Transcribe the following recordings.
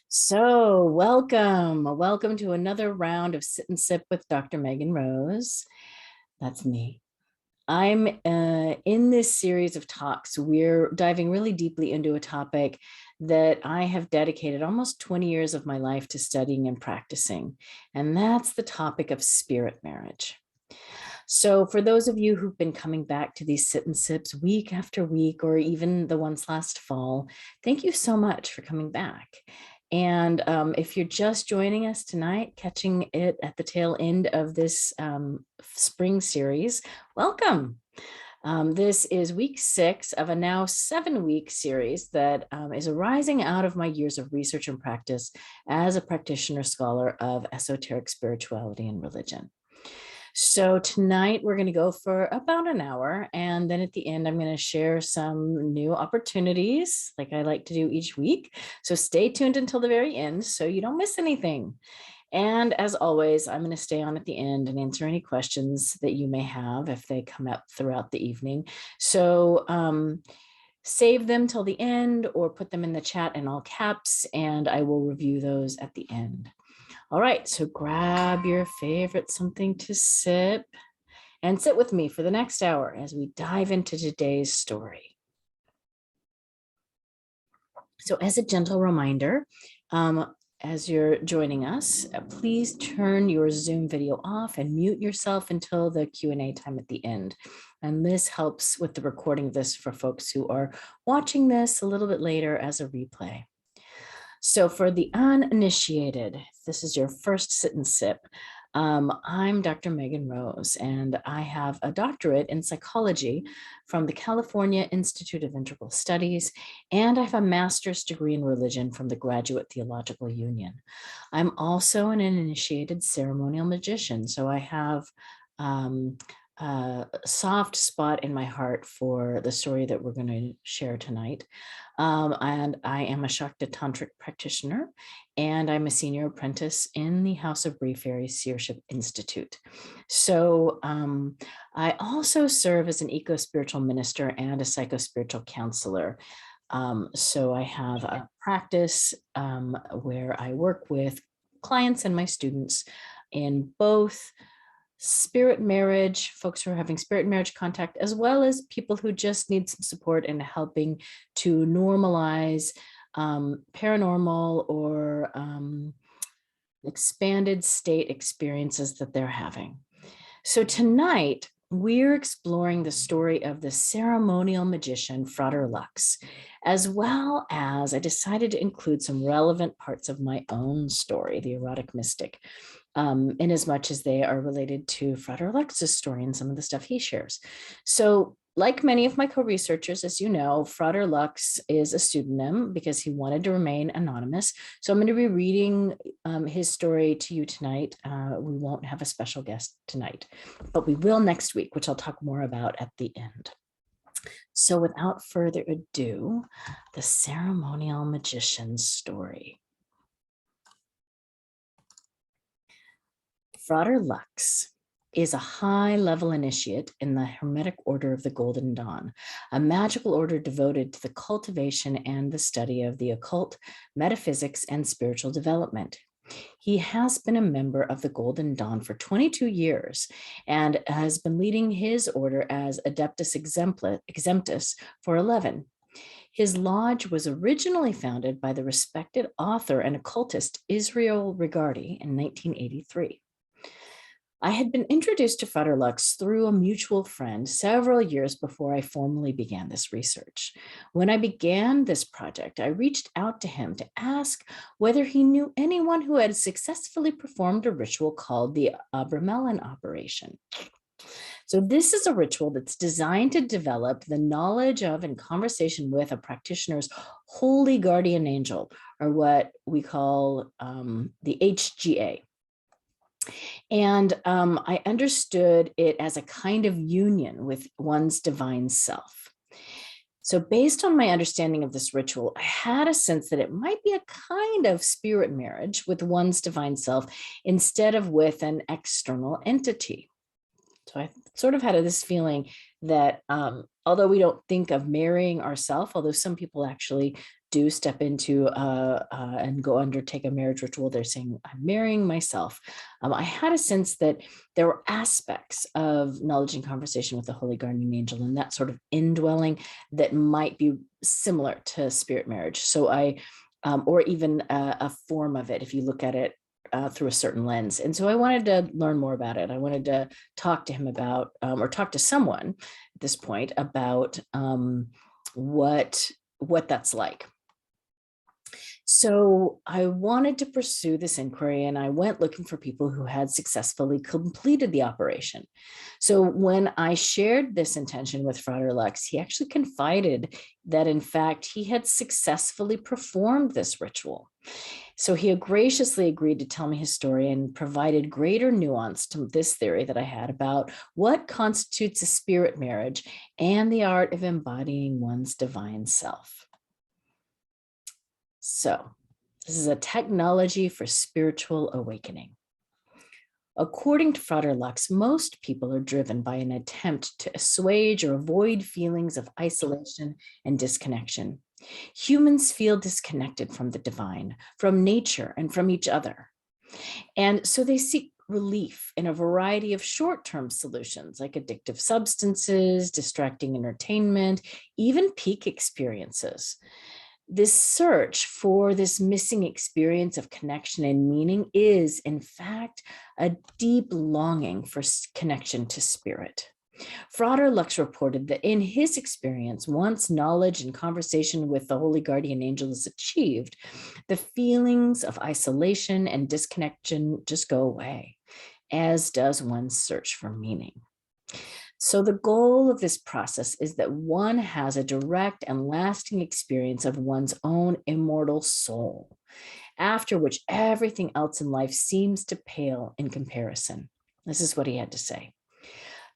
So, welcome to another round of Sit and Sip with Dr. Megan Rose. That's me. I'm in this series of talks. We're diving really deeply into a topic that I have dedicated almost 20 years of my life to studying and practicing, and that's the topic of spirit marriage. So for those of you who've been coming back to these sit and sips week after week, or even the ones last fall, thank you so much for coming back. And if you're just joining us tonight, catching it at the tail end of this spring series, welcome. This is week 6 of a now 7-week series that is arising out of my years of research and practice as a practitioner scholar of esoteric spirituality and religion. So tonight we're going to go for about an hour, and then at the end I'm going to share some new opportunities like I like to do each week. So stay tuned until the very end so you don't miss anything. And as always, I'm going to stay on at the end and answer any questions that you may have if they come up throughout the evening. So save them till the end or put them in the chat in all caps, and I will review those at the end. All right, so grab your favorite something to sip and sit with me for the next hour as we dive into today's story. So as a gentle reminder, as you're joining us, please turn your Zoom video off and mute yourself until the Q&A time at the end. And this helps with the recording of this for folks who are watching this a little bit later as a replay. So for the uninitiated, if this is your first sit and sip, I'm Dr. Megan Rose, and I have a doctorate in psychology from the California Institute of Integral Studies, and I have a master's degree in religion from the Graduate Theological Union. I'm also an initiated ceremonial magician, so I have a soft spot in my heart for the story that we're going to share tonight. And I am a Shakta Tantric practitioner, and I'm a senior apprentice in the House of Bree Fairy Seership Institute. So I also serve as an eco-spiritual minister and a psycho-spiritual counselor. So I have a practice where I work with clients and my students in both spirit marriage, folks who are having spirit marriage contact, as well as people who just need some support in helping to normalize paranormal or expanded state experiences that they're having. So tonight, we're exploring the story of the ceremonial magician, Frater Lux, as well as I decided to include some relevant parts of my own story, the erotic mystic, in as much as they are related to Frater Lux's story and some of the stuff he shares. So like many of my co-researchers, as you know, Frater Lux is a pseudonym because he wanted to remain anonymous. So I'm going to be reading his story to you tonight. We won't have a special guest tonight, but we will next week, which I'll talk more about at the end. So without further ado, the ceremonial magician's story. Frater Lux is a high-level initiate in the Hermetic Order of the Golden Dawn, a magical order devoted to the cultivation and the study of the occult, metaphysics, and spiritual development. He has been a member of the Golden Dawn for 22 years and has been leading his order as Adeptus Exemptus for 11. His lodge was originally founded by the respected author and occultist Israel Regardie in 1983. I had been introduced to Frater Lux through a mutual friend several years before I formally began this research. When I began this project, I reached out to him to ask whether he knew anyone who had successfully performed a ritual called the abramelin operation. So this is a ritual that's designed to develop the knowledge of and conversation with a practitioner's holy guardian angel, or what we call the HGA. And I understood it as a kind of union with one's divine self. So based on my understanding of this ritual, I had a sense that it might be a kind of spirit marriage with one's divine self instead of with an external entity. So I sort of had this feeling that although we don't think of marrying ourselves, although some people actually do step into and go undertake a marriage ritual, they're saying, I'm marrying myself. I had a sense that there were aspects of knowledge and conversation with the Holy Guardian Angel and that sort of indwelling that might be similar to spirit marriage. So or even a form of it, if you look at it through a certain lens. And so I wanted to learn more about it. I wanted to talk to him about, or talk to someone at this point about what that's like. So I wanted to pursue this inquiry, and I went looking for people who had successfully completed the operation. So when I shared this intention with Frater Lux, he actually confided that in fact he had successfully performed this ritual. So he graciously agreed to tell me his story and provided greater nuance to this theory that I had about what constitutes a spirit marriage and the art of embodying one's divine self. So this is a technology for spiritual awakening. According to Frater Lux, most people are driven by an attempt to assuage or avoid feelings of isolation and disconnection. Humans feel disconnected from the divine, from nature, and from each other. And so they seek relief in a variety of short-term solutions like addictive substances, distracting entertainment, even peak experiences. This search for this missing experience of connection and meaning is, in fact, a deep longing for connection to spirit. Frater Lux reported that in his experience, once knowledge and conversation with the Holy Guardian Angel is achieved, the feelings of isolation and disconnection just go away, as does one's search for meaning. So the goal of this process is that one has a direct and lasting experience of one's own immortal soul, after which everything else in life seems to pale in comparison. This is what he had to say.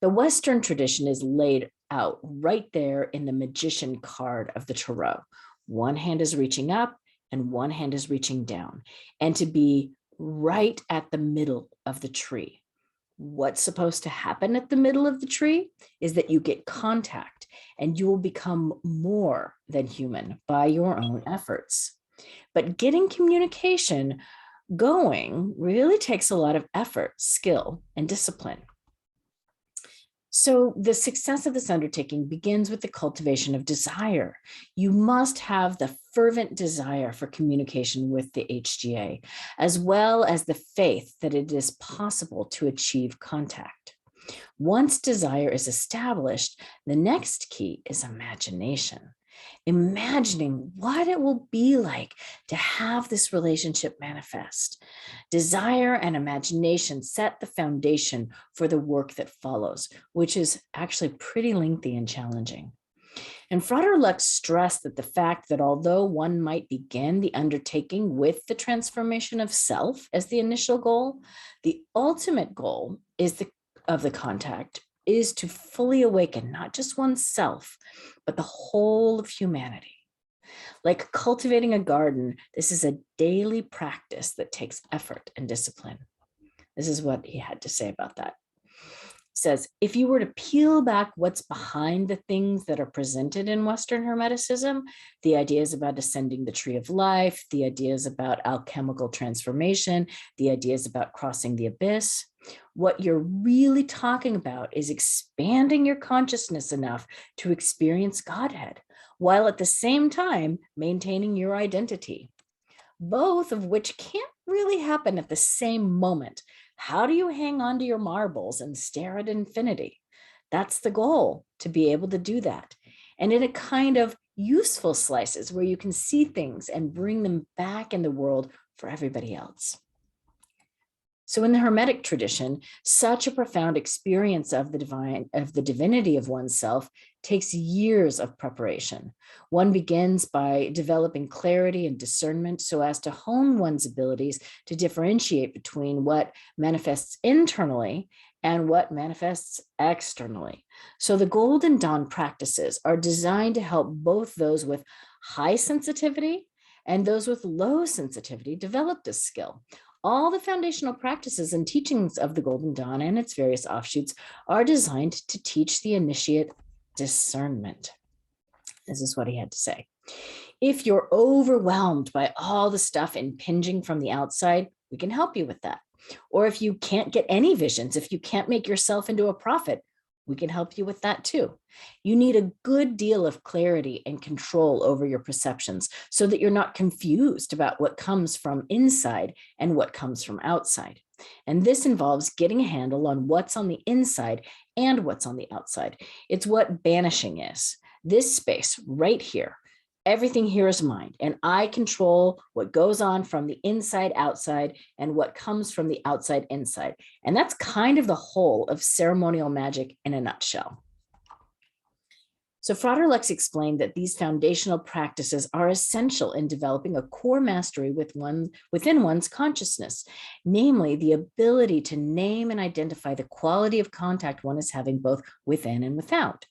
The Western tradition is laid out right there in the magician card of the tarot. One hand is reaching up and one hand is reaching down, and to be right at the middle of the tree. What's supposed to happen at the middle of the tree is that you get contact and you will become more than human by your own efforts. But getting communication going really takes a lot of effort, skill, and discipline. So the success of this undertaking begins with the cultivation of desire. You must have the fervent desire for communication with the HGA, as well as the faith that it is possible to achieve contact. Once desire is established, the next key is imagination. Imagining what it will be like to have this relationship manifest. Desire and imagination set the foundation for the work that follows, which is actually pretty lengthy and challenging. And Frater Lux stressed that the fact that although one might begin the undertaking with the transformation of self as the initial goal, the ultimate goal of the contact is to fully awaken not just oneself, but the whole of humanity. Like cultivating a garden, this is a daily practice that takes effort and discipline. This is what he had to say about that. He says, if you were to peel back what's behind the things that are presented in Western Hermeticism, the ideas about ascending the tree of life, the ideas about alchemical transformation, the ideas about crossing the abyss, what you're really talking about is expanding your consciousness enough to experience Godhead, while at the same time maintaining your identity, both of which can't really happen at the same moment. How do you hang on to your marbles and stare at infinity? That's the goal, to be able to do that. And in a kind of useful slices where you can see things and bring them back in the world for everybody else. So in the Hermetic tradition, such a profound experience of the divinity of oneself takes years of preparation. One begins by developing clarity and discernment so as to hone one's abilities to differentiate between what manifests internally and what manifests externally. So the Golden Dawn practices are designed to help both those with high sensitivity and those with low sensitivity develop this skill, All the foundational practices and teachings of the Golden Dawn and its various offshoots are designed to teach the initiate discernment. This is what he had to say. If you're overwhelmed by all the stuff impinging from the outside, we can help you with that. Or if you can't get any visions, if you can't make yourself into a prophet, we can help you with that too. You need a good deal of clarity and control over your perceptions so that you're not confused about what comes from inside and what comes from outside. And this involves getting a handle on what's on the inside and what's on the outside. It's what banishing is. This space right here, everything here is mine, and I control what goes on from the inside outside and what comes from the outside inside. And that's kind of the whole of ceremonial magic in a nutshell. So Frater Lux explained that these foundational practices are essential in developing a core mastery within one's consciousness, namely the ability to name and identify the quality of contact one is having both within and without.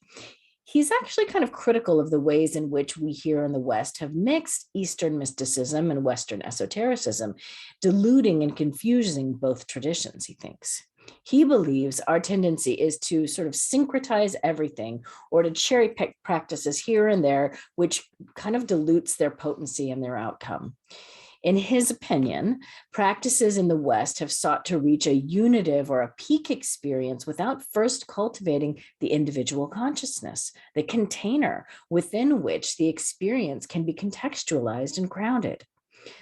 He's actually kind of critical of the ways in which we here in the West have mixed Eastern mysticism and Western esotericism, diluting and confusing both traditions, he thinks. He believes our tendency is to sort of syncretize everything or to cherry pick practices here and there, which kind of dilutes their potency and their outcome. In his opinion, practices in the West have sought to reach a unitive or a peak experience without first cultivating the individual consciousness, the container within which the experience can be contextualized and grounded.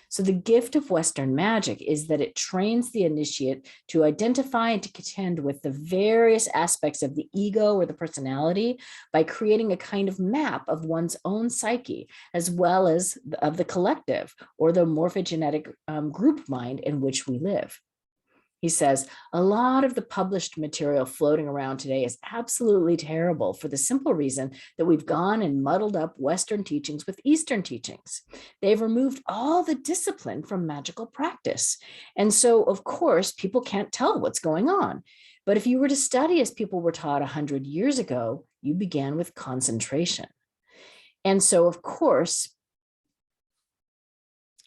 So the gift of Western magic is that it trains the initiate to identify and to contend with the various aspects of the ego or the personality by creating a kind of map of one's own psyche, as well as of the collective or the morphogenetic group mind in which we live. He says, a lot of the published material floating around today is absolutely terrible for the simple reason that we've gone and muddled up Western teachings with Eastern teachings. They've removed all the discipline from magical practice. And so, of course, people can't tell what's going on. But if you were to study as people were taught 100 years ago, you began with concentration. And so, of course,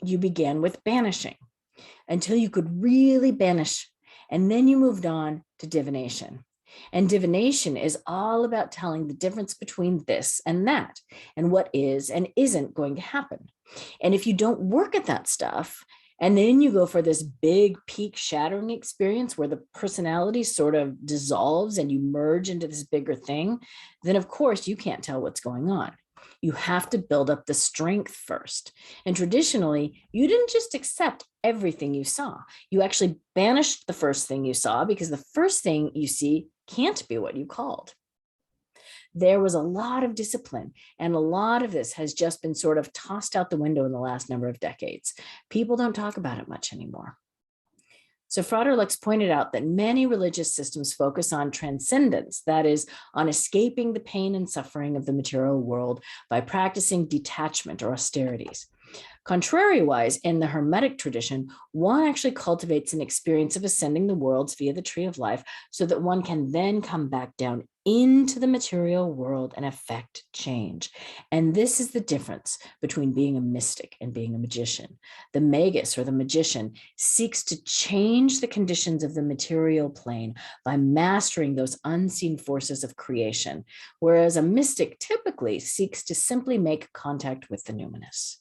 you began with banishing until you could really banish. And then you moved on to divination. And divination is all about telling the difference between this and that, and what is and isn't going to happen. And if you don't work at that stuff, and then you go for this big peak shattering experience where the personality sort of dissolves and you merge into this bigger thing, then of course you can't tell what's going on. You have to build up the strength first. And traditionally, you didn't just accept everything you saw. You actually banished the first thing you saw because the first thing you see can't be what you called. There was a lot of discipline, and a lot of this has just been sort of tossed out the window in the last number of decades. People don't talk about it much anymore. So Frater Lux pointed out that many religious systems focus on transcendence, that is, on escaping the pain and suffering of the material world by practicing detachment or austerities. Contrariwise, in the Hermetic tradition, one actually cultivates an experience of ascending the worlds via the tree of life so that one can then come back down into the material world and affect change. And this is the difference between being a mystic and being a magician. The magus or the magician seeks to change the conditions of the material plane by mastering those unseen forces of creation, whereas a mystic typically seeks to simply make contact with the numinous.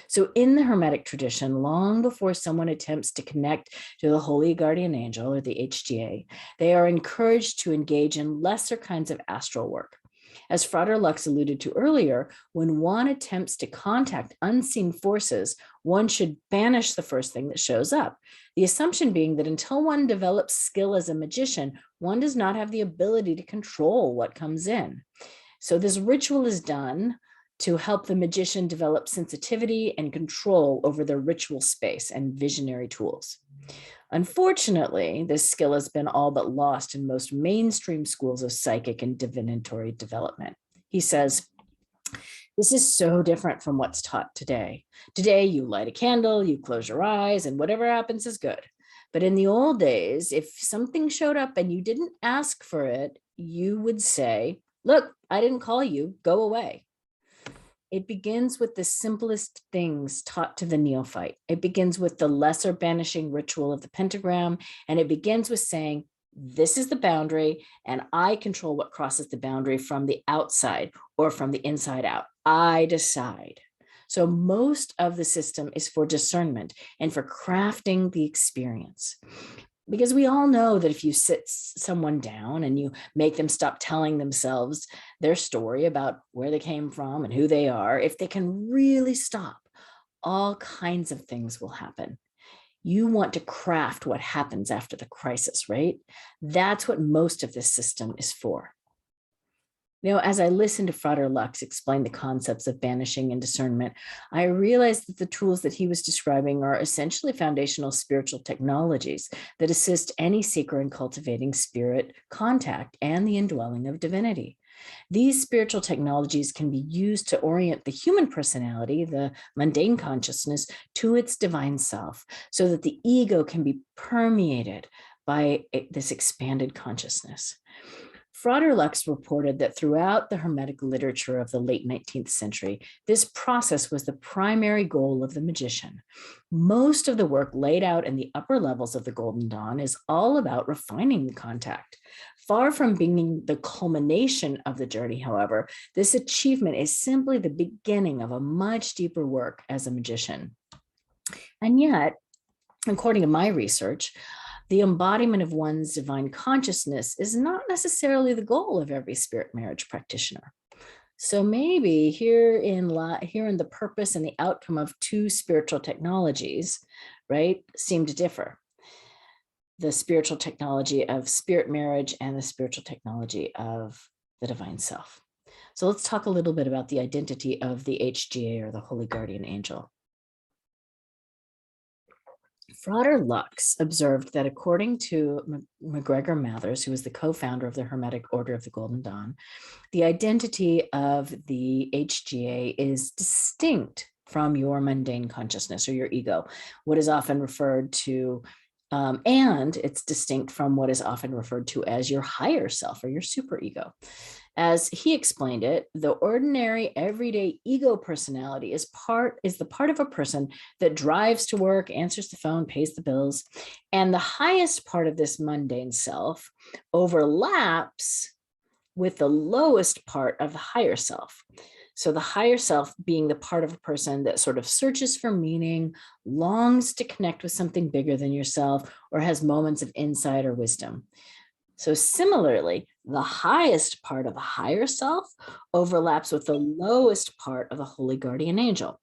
So in the Hermetic tradition, long before someone attempts to connect to the Holy Guardian Angel or the HGA, they are encouraged to engage in lesser kinds of astral work. As Frater Lux alluded to earlier, when one attempts to contact unseen forces, one should banish the first thing that shows up. The assumption being that until one develops skill as a magician, one does not have the ability to control what comes in. So this ritual is done to help the magician develop sensitivity and control over their ritual space and visionary tools. Unfortunately, this skill has been all but lost in most mainstream schools of psychic and divinatory development. He says, this is so different from what's taught today. Today, you light a candle, you close your eyes, and whatever happens is good. But in the old days, if something showed up and you didn't ask for it, you would say, look, I didn't call you, go away. it begins with the simplest things taught to the neophyte. It begins with the lesser banishing ritual of the pentagram, and it begins with saying, this is the boundary, and I control what crosses the boundary from the outside or from the inside out. I decide. So most of the system is for discernment and for crafting the experience. Because we all know that if you sit someone down and you make them stop telling themselves their story about where they came from and who they are, if they can really stop, all kinds of things will happen. You want to craft what happens after the crisis, right? That's what most of this system is for. As I listened to Frater Lux explain the concepts of banishing and discernment, I realized that the tools that he was describing are essentially foundational spiritual technologies that assist any seeker in cultivating spirit contact and the indwelling of divinity. These spiritual technologies can be used to orient the human personality, the mundane consciousness, to its divine self, so that the ego can be permeated by this expanded consciousness. Frater Lux reported that throughout the Hermetic literature of the late 19th century, this process was the primary goal of the magician. Most of the work laid out in the upper levels of the Golden Dawn is all about refining the contact. Far from being the culmination of the journey, however, this achievement is simply the beginning of a much deeper work as a magician. And yet, according to my research, the embodiment of one's divine consciousness is not necessarily the goal of every spirit marriage practitioner. So maybe here in the purpose and the outcome of two spiritual technologies, right, seem to differ. The spiritual technology of spirit marriage and the spiritual technology of the divine self. So let's talk a little bit about the identity of the HGA, or the Holy Guardian Angel. Frater Lux observed that according to MacGregor Mathers, who was the co-founder of the Hermetic Order of the Golden Dawn, the identity of the HGA is distinct from your mundane consciousness or your ego, what is often referred to, and it's distinct from what is often referred to as your higher self or your superego. As he explained it, the ordinary everyday ego personality is the part of a person that drives to work, answers the phone, pays the bills. And the highest part of this mundane self overlaps with the lowest part of the higher self. So the higher self being the part of a person that sort of searches for meaning, longs to connect with something bigger than yourself, or has moments of insight or wisdom. So similarly, the highest part of the higher self overlaps with the lowest part of the Holy Guardian Angel.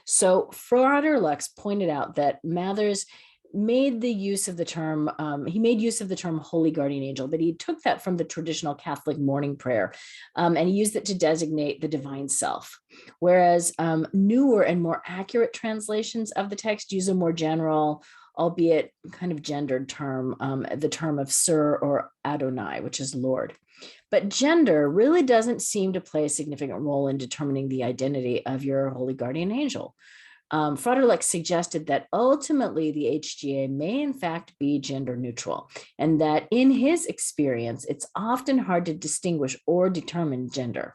So Frater Lux pointed out that Mathers made use of the term Holy Guardian Angel, but he took that from the traditional Catholic morning prayer, and he used it to designate the divine self. Whereas newer and more accurate translations of the text use a more general, albeit kind of gendered term, the term of Sir or Adonai, which is Lord. But gender really doesn't seem to play a significant role in determining the identity of your Holy Guardian Angel. Frater Lux suggested that ultimately the HGA may in fact be gender neutral, and that in his experience, it's often hard to distinguish or determine gender.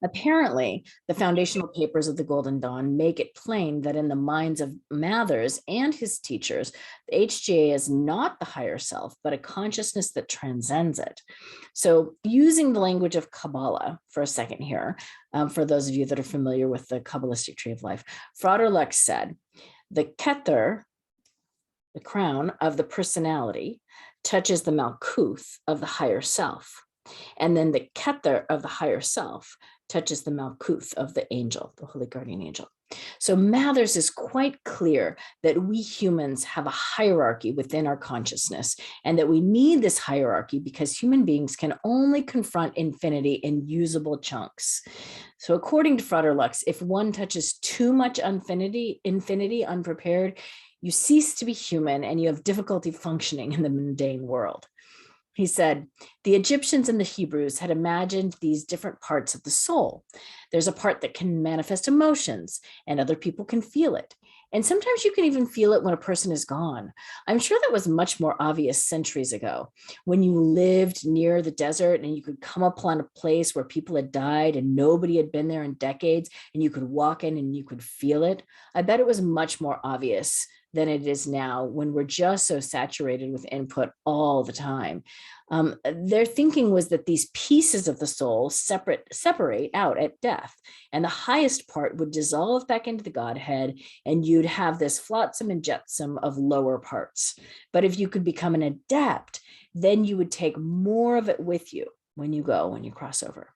Apparently, the foundational papers of the Golden Dawn make it plain that in the minds of Mathers and his teachers, the HGA is not the higher self, but a consciousness that transcends it. So using the language of Kabbalah for a second here, for those of you that are familiar with the Kabbalistic tree of life, Frater Lux said, the Keter, the crown of the personality, touches the Malkuth of the higher self. And then the Keter of the higher self touches the Malkuth of the angel, the Holy Guardian Angel. So Mathers is quite clear that we humans have a hierarchy within our consciousness, and that we need this hierarchy because human beings can only confront infinity in usable chunks. So according to Frater Lux, if one touches too much infinity unprepared, you cease to be human and you have difficulty functioning in the mundane world. He said, the Egyptians and the Hebrews had imagined these different parts of the soul. There's a part that can manifest emotions, and other people can feel it. And sometimes you can even feel it when a person is gone. I'm sure that was much more obvious centuries ago when you lived near the desert and you could come upon a place where people had died and nobody had been there in decades, and you could walk in and you could feel it. I bet it was much more obvious than it is now when we're just so saturated with input all the time. Their thinking was that these pieces of the soul separate out at death, and the highest part would dissolve back into the Godhead, and you'd have this flotsam and jetsam of lower parts. But if you could become an adept, then you would take more of it with you when you cross over.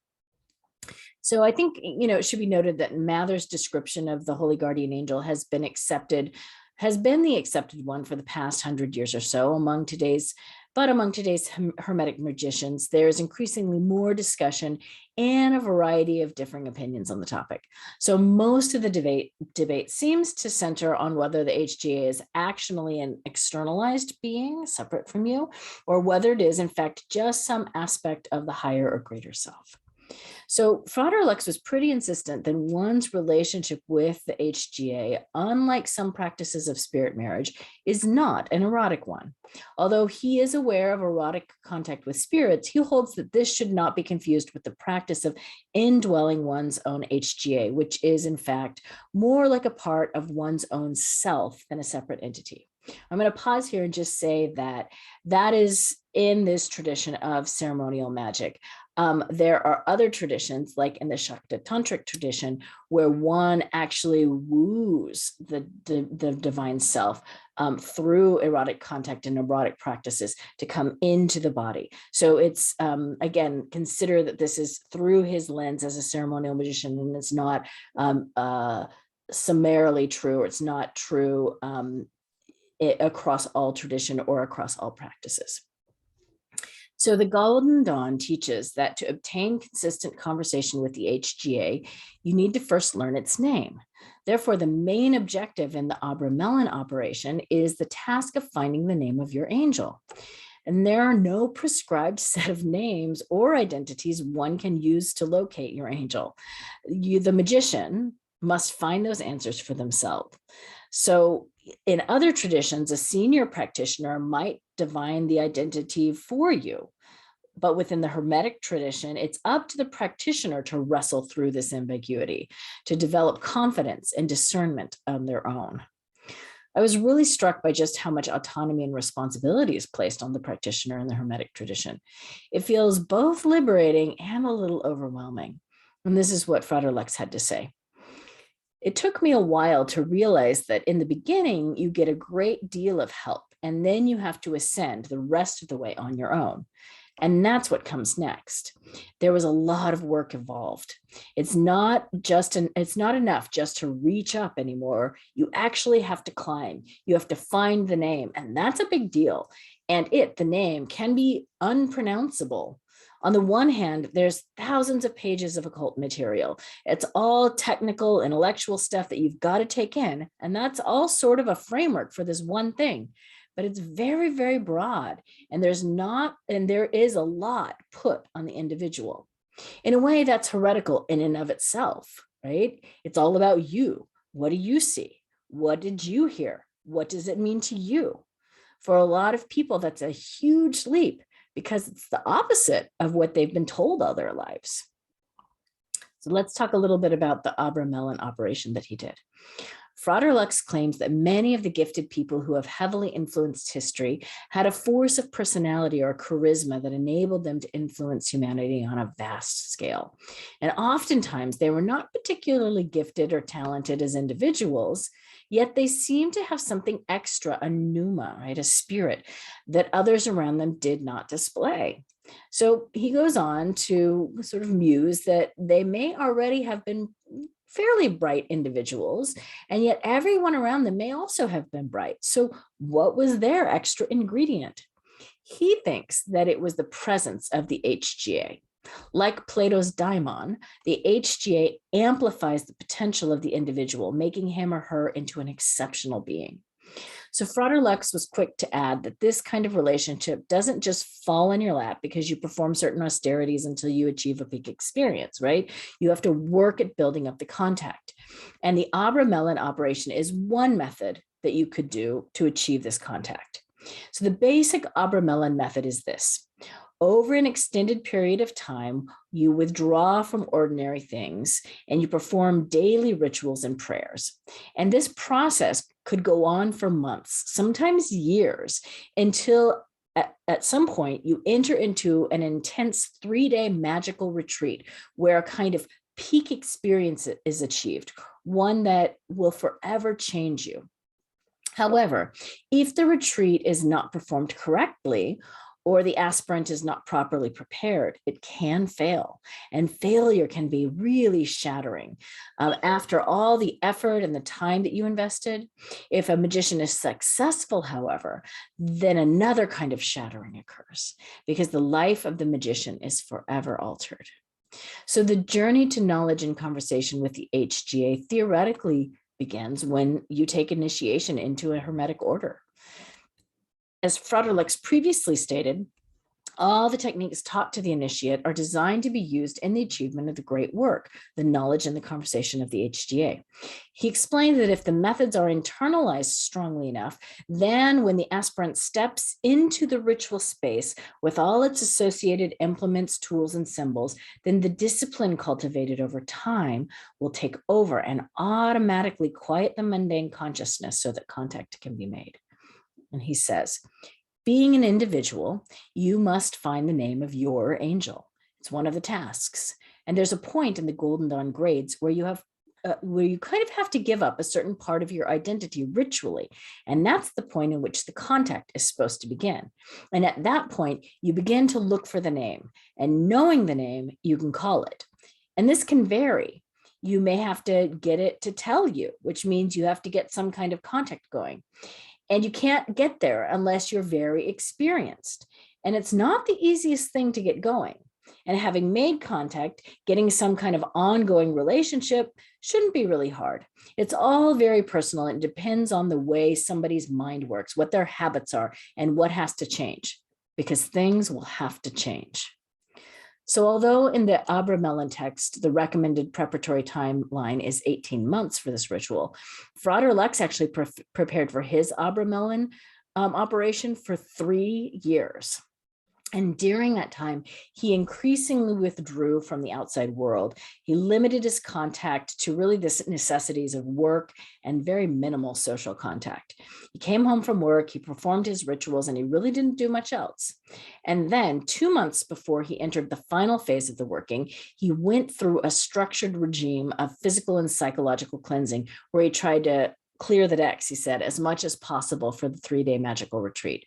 So I think, it should be noted that Mather's description of the Holy Guardian Angel has been the accepted one for the past 100 years or so among today's Hermetic magicians. There's increasingly more discussion and a variety of differing opinions on the topic. So most of the debate seems to center on whether the HGA is actually an externalized being separate from you, or whether it is in fact just some aspect of the higher or greater self. So Frater Lux was pretty insistent that one's relationship with the HGA, unlike some practices of spirit marriage, is not an erotic one. Although he is aware of erotic contact with spirits, he holds that this should not be confused with the practice of indwelling one's own HGA, which is in fact more like a part of one's own self than a separate entity. I'm going to pause here and just say that is in this tradition of ceremonial magic. There are other traditions, like in the Shakta Tantric tradition, where one actually woos the divine self through erotic contact and erotic practices to come into the body. So it's, again, consider that this is through his lens as a ceremonial magician, and it's not summarily true, or it's not true across all tradition or across all practices. So the Golden Dawn teaches that to obtain consistent conversation with the HGA, you need to first learn its name. Therefore, the main objective in the abramelin operation is the task of finding the name of your angel. And there are no prescribed set of names or identities one can use to locate your angel. You, the magician, must find those answers for themselves. So in other traditions, a senior practitioner might divine the identity for you. But within the Hermetic tradition, it's up to the practitioner to wrestle through this ambiguity, to develop confidence and discernment on their own. I was really struck by just how much autonomy and responsibility is placed on the practitioner in the Hermetic tradition. It feels both liberating and a little overwhelming. And this is what Frater Lux had to say. It took me a while to realize that in the beginning, you get a great deal of help, and then you have to ascend the rest of the way on your own. And that's what comes next. There was a lot of work involved. It's not enough just to reach up anymore. You actually have to climb. You have to find the name, and that's a big deal. And the name, can be unpronounceable. On the one hand, there's thousands of pages of occult material. It's all technical, intellectual stuff that you've got to take in. And that's all sort of a framework for this one thing. But it's very, very broad. And there is a lot put on the individual. In a way, that's heretical in and of itself, right? It's all about you. What do you see? What did you hear? What does it mean to you? For a lot of people, that's a huge leap, because it's the opposite of what they've been told all their lives. So let's talk a little bit about the abramelin operation that he did. Frater Lux claims that many of the gifted people who have heavily influenced history had a force of personality or charisma that enabled them to influence humanity on a vast scale. And oftentimes they were not particularly gifted or talented as individuals, yet they seem to have something extra, a pneuma, right, a spirit that others around them did not display. So he goes on to sort of muse that they may already have been fairly bright individuals, and yet everyone around them may also have been bright. So what was their extra ingredient? He thinks that it was the presence of the HGA. Like Plato's daimon, the HGA amplifies the potential of the individual, making him or her into an exceptional being. So Frater Lux was quick to add that this kind of relationship doesn't just fall in your lap because you perform certain austerities until you achieve a peak experience, right? You have to work at building up the contact. And the abramelin operation is one method that you could do to achieve this contact. So the basic abramelin method is this. Over an extended period of time, you withdraw from ordinary things and you perform daily rituals and prayers. And this process could go on for months, sometimes years, until at some point you enter into an intense 3-day magical retreat where a kind of peak experience is achieved, one that will forever change you. However, if the retreat is not performed correctly, or the aspirant is not properly prepared, it can fail. And failure can be really shattering. After all the effort and the time that you invested, if a magician is successful, however, then another kind of shattering occurs because the life of the magician is forever altered. So the journey to knowledge and conversation with the HGA theoretically begins when you take initiation into a Hermetic Order. As Frater Lux previously stated, all the techniques taught to the initiate are designed to be used in the achievement of the great work, the knowledge and the conversation of the HGA. He explained that if the methods are internalized strongly enough, then when the aspirant steps into the ritual space with all its associated implements, tools, and symbols, then the discipline cultivated over time will take over and automatically quiet the mundane consciousness so that contact can be made. And he says, being an individual, you must find the name of your angel. It's one of the tasks. And there's a point in the Golden Dawn grades where you kind of have to give up a certain part of your identity ritually. And that's the point in which the contact is supposed to begin. And at that point, you begin to look for the name. And knowing the name, you can call it. And this can vary. You may have to get it to tell you, which means you have to get some kind of contact going. And you can't get there unless you're very experienced. And it's not the easiest thing to get going. And having made contact, getting some kind of ongoing relationship shouldn't be really hard. It's all very personal and depends on the way somebody's mind works, what their habits are, and what has to change, because things will have to change. So although in the abramelin text, the recommended preparatory timeline is 18 months for this ritual, Frater Lux actually prepared for his abramelin operation for 3 years. And during that time, he increasingly withdrew from the outside world. He limited his contact to really the necessities of work and very minimal social contact. He came home from work, he performed his rituals, and he really didn't do much else. And then 2 months before he entered the final phase of the working, he went through a structured regime of physical and psychological cleansing where he tried to clear the decks, he said, as much as possible for the 3-day magical retreat.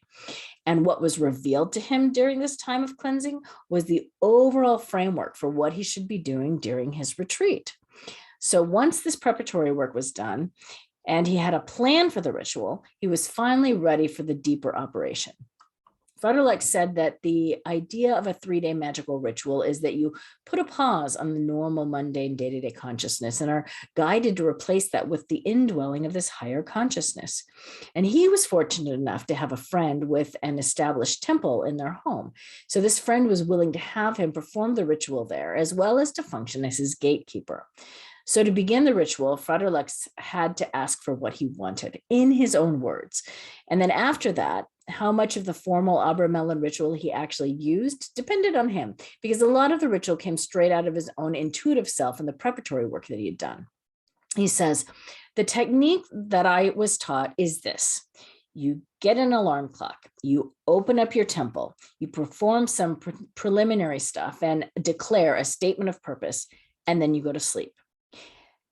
And what was revealed to him during this time of cleansing was the overall framework for what he should be doing during his retreat. So once this preparatory work was done and he had a plan for the ritual, he was finally ready for the deeper operation. Frater Lux said that the idea of a 3-day magical ritual is that you put a pause on the normal, mundane, day-to-day consciousness and are guided to replace that with the indwelling of this higher consciousness. And he was fortunate enough to have a friend with an established temple in their home. So this friend was willing to have him perform the ritual there, as well as to function as his gatekeeper. So to begin the ritual, Frater Lux had to ask for what he wanted in his own words. And then after that, how much of the formal abramelin ritual he actually used depended on him, because a lot of the ritual came straight out of his own intuitive self and the preparatory work that he had done. He says, the technique that I was taught is this. You get an alarm clock, you open up your temple, you perform some preliminary stuff and declare a statement of purpose, and then you go to sleep.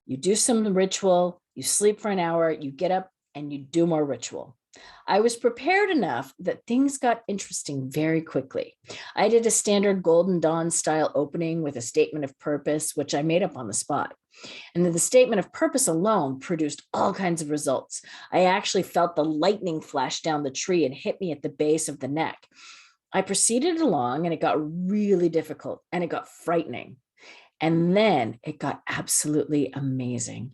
You do some ritual, you sleep for an hour, you get up and you do more ritual. I was prepared enough that things got interesting very quickly. I did a standard Golden Dawn style opening with a statement of purpose, which I made up on the spot. And then the statement of purpose alone produced all kinds of results. I actually felt the lightning flash down the tree and hit me at the base of the neck. I proceeded along and it got really difficult and it got frightening. And then it got absolutely amazing.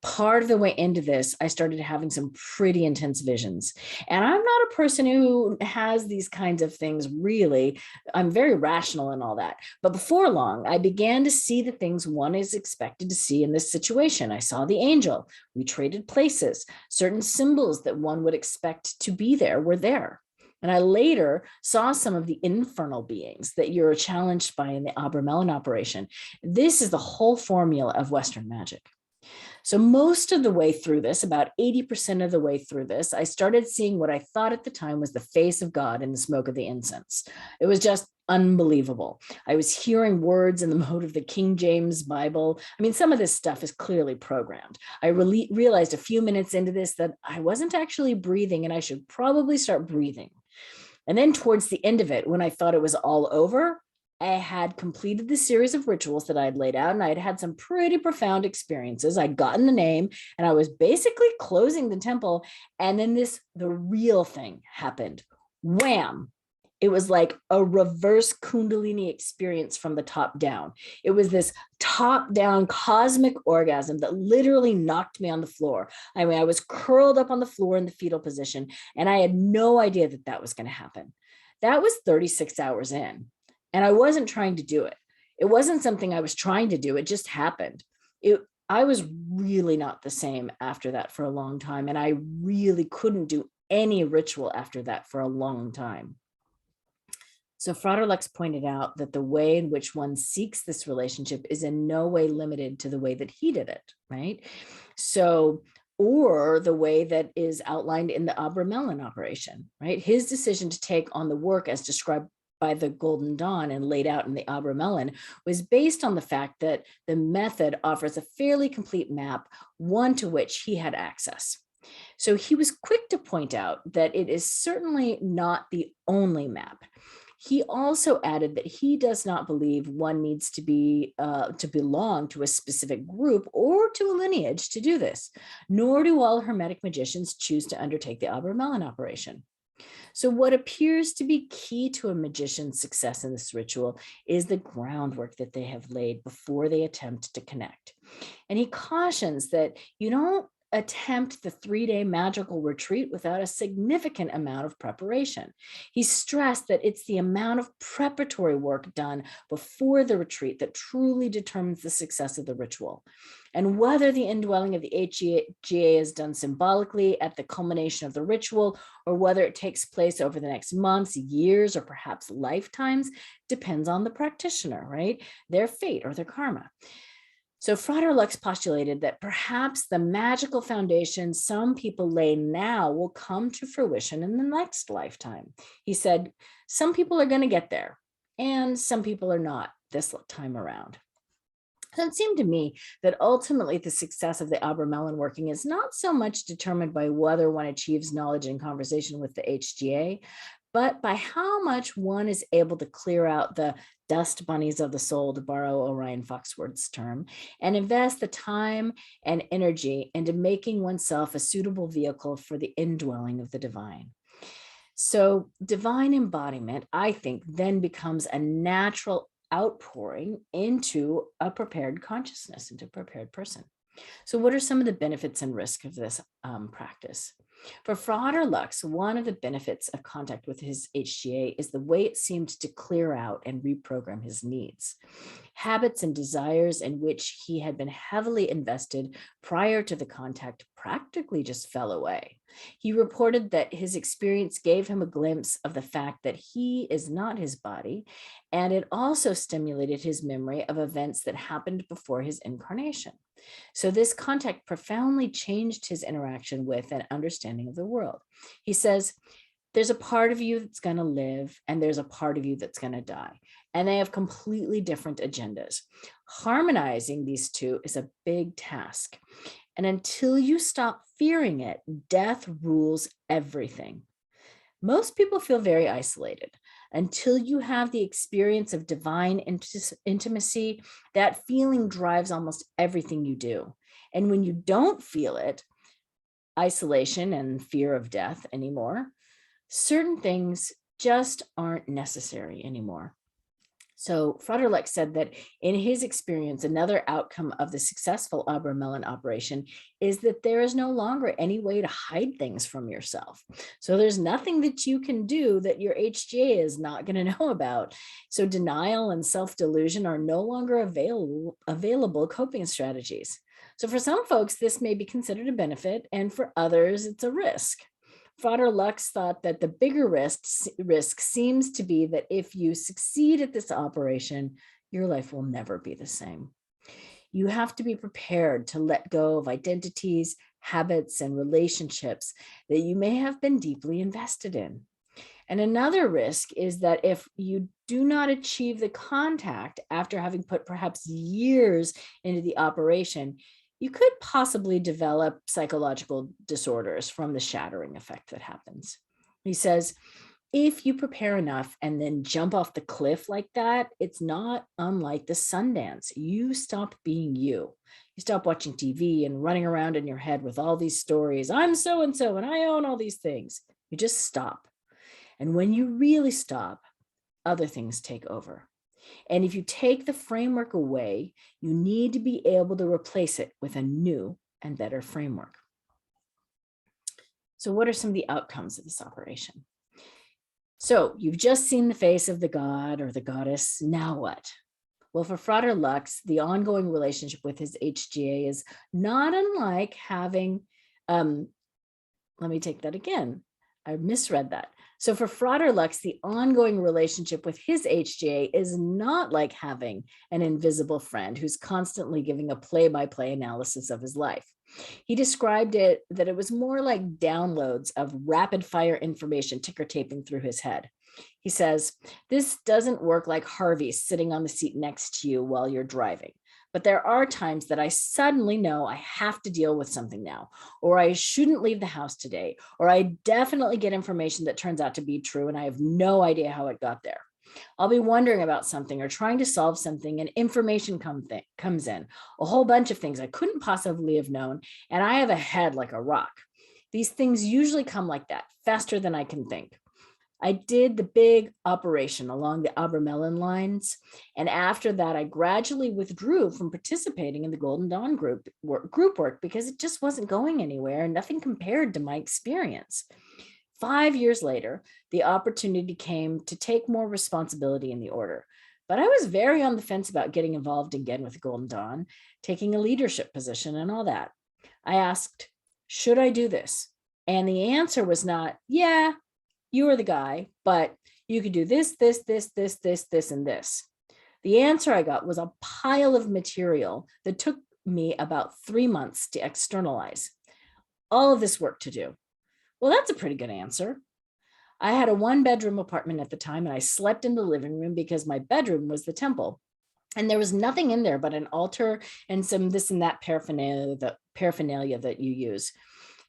Part of the way into this, I started having some pretty intense visions. And I'm not a person who has these kinds of things really. I'm very rational and all that. But before long, I began to see the things one is expected to see in this situation. I saw the angel. We traded places. Certain symbols that one would expect to be there were there. And I later saw some of the infernal beings that you're challenged by in the abramelin operation. This is the whole formula of Western magic. So most of the way through this, about 80% of the way through this, I started seeing what I thought at the time was the face of God in the smoke of the incense. It was just unbelievable. I was hearing words in the mode of the King James Bible. I mean, some of this stuff is clearly programmed. I realized a few minutes into this that I wasn't actually breathing and I should probably start breathing. And then towards the end of it, when I thought it was all over, I had completed the series of rituals that I had laid out, and I had had some pretty profound experiences. I'd gotten the name, and I was basically closing the temple. And then the real thing happened. Wham! It was like a reverse Kundalini experience from the top down. It was this top down cosmic orgasm that literally knocked me on the floor. I mean, I was curled up on the floor in the fetal position, and I had no idea that that was going to happen. That was 36 hours in. And I wasn't trying to do it. It wasn't something I was trying to do. It just happened. I was really not the same after that for a long time. And I really couldn't do any ritual after that for a long time. So Frater Lux pointed out that the way in which one seeks this relationship is in no way limited to the way that he did it, right? So, or the way that is outlined in the abramelin operation, right? His decision to take on the work as described by the Golden Dawn and laid out in the abramelin was based on the fact that the method offers a fairly complete map, one to which he had access. So he was quick to point out that it is certainly not the only map. He also added that he does not believe one needs to belong to a specific group or to a lineage to do this, nor do all Hermetic magicians choose to undertake the abramelin operation. So what appears to be key to a magician's success in this ritual is the groundwork that they have laid before they attempt to connect. And he cautions that you don't attempt the 3-day magical retreat without a significant amount of preparation. He stressed that it's the amount of preparatory work done before the retreat that truly determines the success of the ritual. And whether the indwelling of the HGA is done symbolically at the culmination of the ritual, or whether it takes place over the next months, years, or perhaps lifetimes, depends on the practitioner, right? Their fate or their karma. So Frater Lux postulated that perhaps the magical foundation some people lay now will come to fruition in the next lifetime. He said, some people are going to get there, and some people are not this time around. So it seemed to me that ultimately the success of the abramelin working is not so much determined by whether one achieves knowledge in conversation with the HGA, but by how much one is able to clear out the dust bunnies of the soul, to borrow Orion Foxworth's term, and invest the time and energy into making oneself a suitable vehicle for the indwelling of the divine. So divine embodiment, I think, then becomes a natural outpouring into a prepared consciousness, into a prepared person. So what are some of the benefits and risks of this practice? For Frater Lux, one of the benefits of contact with his HGA is the way it seemed to clear out and reprogram his needs. Habits and desires in which he had been heavily invested prior to the contact practically just fell away. He reported that his experience gave him a glimpse of the fact that he is not his body, and it also stimulated his memory of events that happened before his incarnation. So this contact profoundly changed his interaction with and understanding of the world. He says, there's a part of you that's going to live, and there's a part of you that's going to die. And they have completely different agendas. Harmonizing these two is a big task. And until you stop fearing it, death rules everything. Most people feel very isolated. Until you have the experience of divine intimacy, that feeling drives almost everything you do. And when you don't feel it, isolation and fear of death anymore, certain things just aren't necessary anymore. So Frater Lux said that in his experience, another outcome of the successful abramelin operation is that there is no longer any way to hide things from yourself. So there's nothing that you can do that your HGA is not going to know about. So denial and self-delusion are no longer available coping strategies. So for some folks, this may be considered a benefit, and for others, it's a risk. Frater Lux thought that the bigger risk seems to be that if you succeed at this operation, your life will never be the same. You have to be prepared to let go of identities, habits, and relationships that you may have been deeply invested in. And another risk is that if you do not achieve the contact after having put perhaps years into the operation, you could possibly develop psychological disorders from the shattering effect that happens. He says, if you prepare enough and then jump off the cliff like that, it's not unlike the Sundance. You stop being you. You stop watching TV and running around in your head with all these stories. I'm so-and-so and I own all these things. You just stop. And when you really stop, other things take over. And if you take the framework away, you need to be able to replace it with a new and better framework. So what are some of the outcomes of this operation? So you've just seen the face of the god or the goddess. Now what? Well, for Frater Lux, the ongoing relationship with his HGA is not unlike having, let me take that again. I misread that. So for Frater Lux, the ongoing relationship with his HGA is not like having an invisible friend who's constantly giving a play-by-play analysis of his life. He described it that it was more like downloads of rapid-fire information ticker taping through his head. He says, this doesn't work like Harvey sitting on the seat next to you while you're driving. But there are times that I suddenly know I have to deal with something now, or I shouldn't leave the house today, or I definitely get information that turns out to be true and I have no idea how it got there. I'll be wondering about something or trying to solve something and information comes in, a whole bunch of things I couldn't possibly have known, and I have a head like a rock. These things usually come like that, faster than I can think. I did the big operation along the abramelin lines. And after that, I gradually withdrew from participating in the Golden Dawn group work because it just wasn't going anywhere and nothing compared to my experience. 5 years later, the opportunity came to take more responsibility in the order. But I was very on the fence about getting involved again with Golden Dawn, taking a leadership position and all that. I asked, should I do this? And the answer was not, yeah, you are the guy, but you could do this, this, this, this, this, this, and this. The answer I got was a pile of material that took me about 3 months to externalize. All of this work to do. Well, that's a pretty good answer. I had a 1-bedroom apartment at the time, and I slept in the living room because my bedroom was the temple. And there was nothing in there but an altar and some this and that paraphernalia that you use.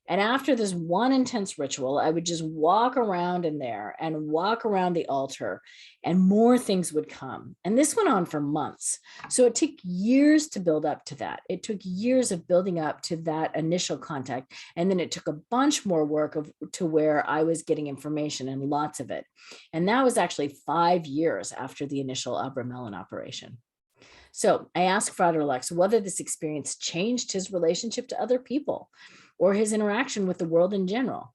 And after this one intense ritual, I would just walk around in there and walk around the altar, and more things would come. And this went on for months. So it took years to build up to that. It took years of building up to that initial contact. And then it took a bunch more work to where I was getting information, and lots of it. And that was actually 5 years after the initial abramelin operation. So I asked Frater Lux whether this experience changed his relationship to other people or his interaction with the world in general.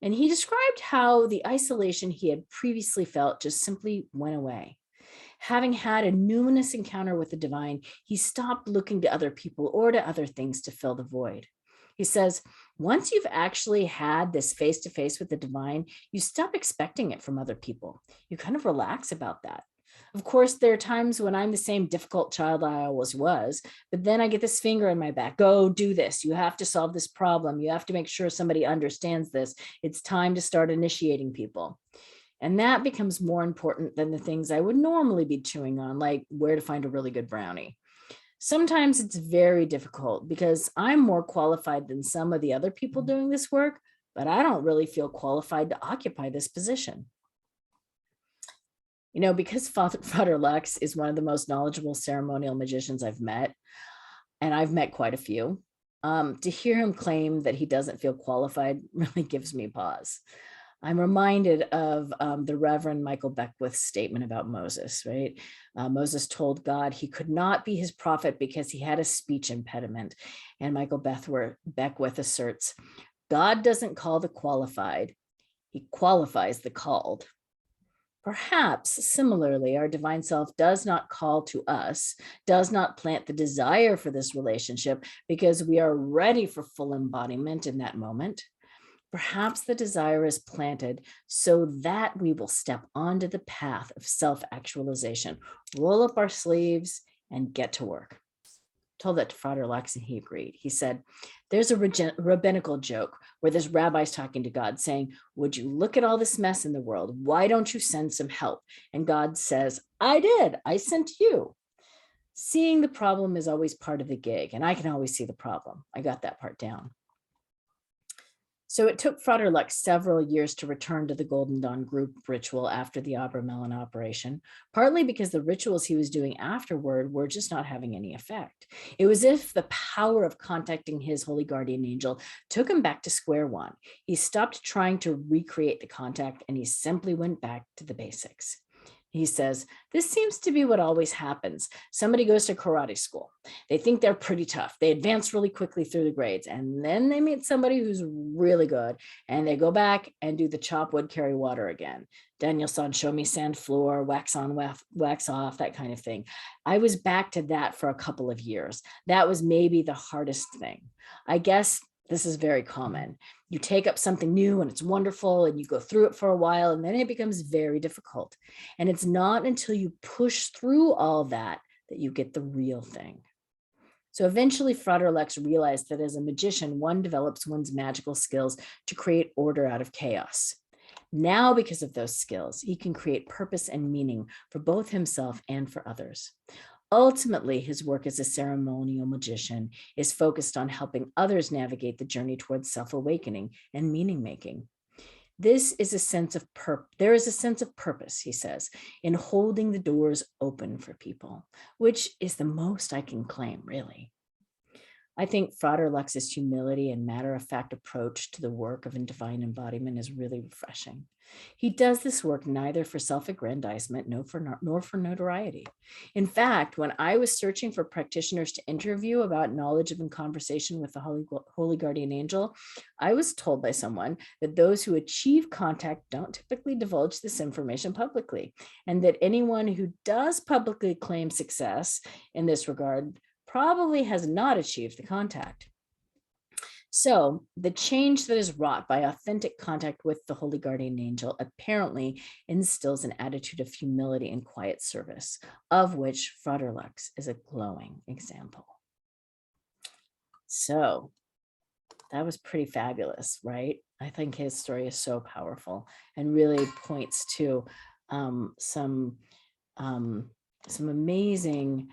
And he described how the isolation he had previously felt just simply went away. Having had a numinous encounter with the divine, he stopped looking to other people or to other things to fill the void. He says, once you've actually had this face-to-face with the divine, you stop expecting it from other people. You kind of relax about that. Of course, there are times when I'm the same difficult child I always was, but then I get this finger in my back. Go do this. You have to solve this problem. You have to make sure somebody understands this. It's time to start initiating people. And that becomes more important than the things I would normally be chewing on, like where to find a really good brownie. Sometimes it's very difficult because I'm more qualified than some of the other people doing this work, but I don't really feel qualified to occupy this position. You know, because Frater Lux is one of the most knowledgeable ceremonial magicians I've met, and I've met quite a few, to hear him claim that he doesn't feel qualified really gives me pause. I'm reminded of the Reverend Michael Beckwith's statement about Moses, right? Moses told God he could not be his prophet because he had a speech impediment. And Michael Beckwith asserts, God doesn't call the qualified, he qualifies the called. Perhaps similarly, our divine self does not call to us, does not plant the desire for this relationship because we are ready for full embodiment in that moment. Perhaps the desire is planted so that we will step onto the path of self-actualization, roll up our sleeves, and get to work. Told that to Frater Lux and he agreed. He said, there's a rabbinical joke where this rabbi's talking to God saying, would you look at all this mess in the world? Why don't you send some help? And God says, I did. I sent you. Seeing the problem is always part of the gig, and I can always see the problem. I got that part down. So it took Frater Lux several years to return to the Golden Dawn group ritual after the abramelin operation, partly because the rituals he was doing afterward were just not having any effect. It was as if the power of contacting his holy guardian angel took him back to square one. He stopped trying to recreate the contact and he simply went back to the basics. He says, this seems to be what always happens. Somebody goes to karate school. They think they're pretty tough. They advance really quickly through the grades. And then they meet somebody who's really good. And they go back and do the chop wood, carry water again. Daniel-san, show me sand floor, wax on, wax off, that kind of thing. I was back to that for a couple of years. That was maybe the hardest thing. I guess this is very common. You take up something new and it's wonderful and you go through it for a while and then it becomes very difficult. And it's not until you push through all that that you get the real thing. So eventually Frater Lux realized that as a magician, one develops one's magical skills to create order out of chaos. Now, because of those skills, he can create purpose and meaning for both himself and for others. Ultimately, his work as a ceremonial magician is focused on helping others navigate the journey towards self-awakening and meaning-making. This is a sense of there is a sense of purpose, he says, in holding the doors open for people, which is the most I can claim, really. I think Frater Lux's humility and matter-of-fact approach to the work of divine embodiment is really refreshing. He does this work neither for self-aggrandizement nor for notoriety. In fact, when I was searching for practitioners to interview about knowledge of and conversation with the Holy Guardian Angel, I was told by someone that those who achieve contact don't typically divulge this information publicly, and that anyone who does publicly claim success in this regard probably has not achieved the contact. So the change that is wrought by authentic contact with the Holy Guardian Angel apparently instills an attitude of humility and quiet service, of which Frater Lux is a glowing example. So that was pretty fabulous, right? I think his story is so powerful and really points to some amazing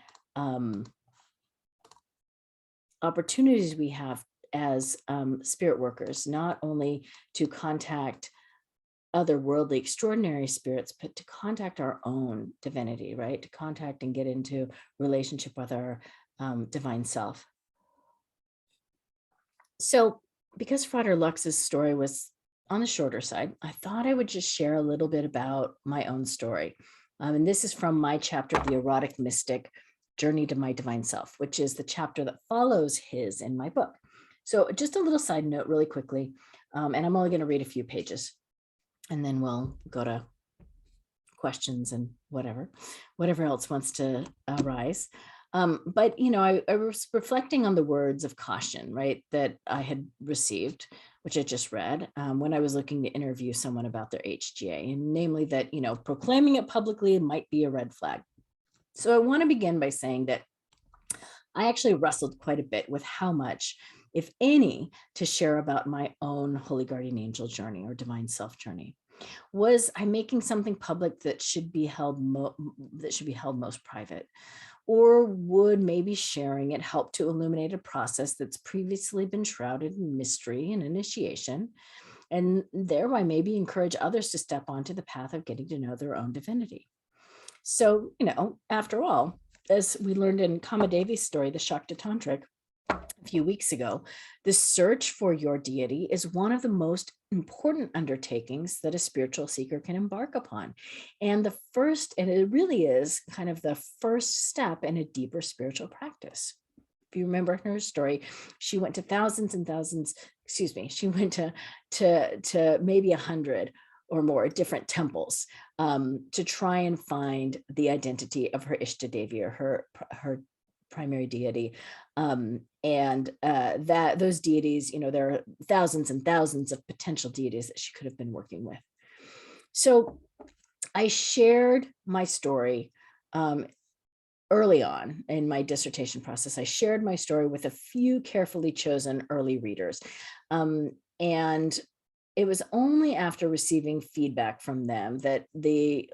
opportunities we have as spirit workers, not only to contact otherworldly extraordinary spirits, but to contact our own divinity, right? To contact and get into relationship with our divine self. So because Frater Lux's story was on the shorter side, I thought I would just share a little bit about my own story. And this is from my chapter, The Erotic Mystic, Journey to My Divine Self, which is the chapter that follows his in my book. So just a little side note really quickly, and I'm only going to read a few pages, and then we'll go to questions and whatever else wants to arise. But, you know, I was reflecting on the words of caution, right, that I had received, which I just read when I was looking to interview someone about their HGA, and namely that, you know, proclaiming it publicly might be a red flag. So I want to begin by saying that I actually wrestled quite a bit with how much, if any, to share about my own Holy Guardian Angel journey or divine self journey. Was I making something public that should be held most private? Or would maybe sharing it help to illuminate a process that's previously been shrouded in mystery and initiation, and thereby maybe encourage others to step onto the path of getting to know their own divinity? So, you know, after all, as we learned in Kamadevi's story, the Shakta Tantric, a few weeks ago, the search for your deity is one of the most important undertakings that a spiritual seeker can embark upon. And it really is kind of the first step in a deeper spiritual practice. If you remember her story, she went to thousands and thousands, she went to maybe 100 or more different temples to try and find the identity of her Ishtadevi, or her primary deity. That those deities, there are thousands and thousands of potential deities that she could have been working with. So I shared my story early on in my dissertation process. I shared my story with a few carefully chosen early readers. And it was only after receiving feedback from them that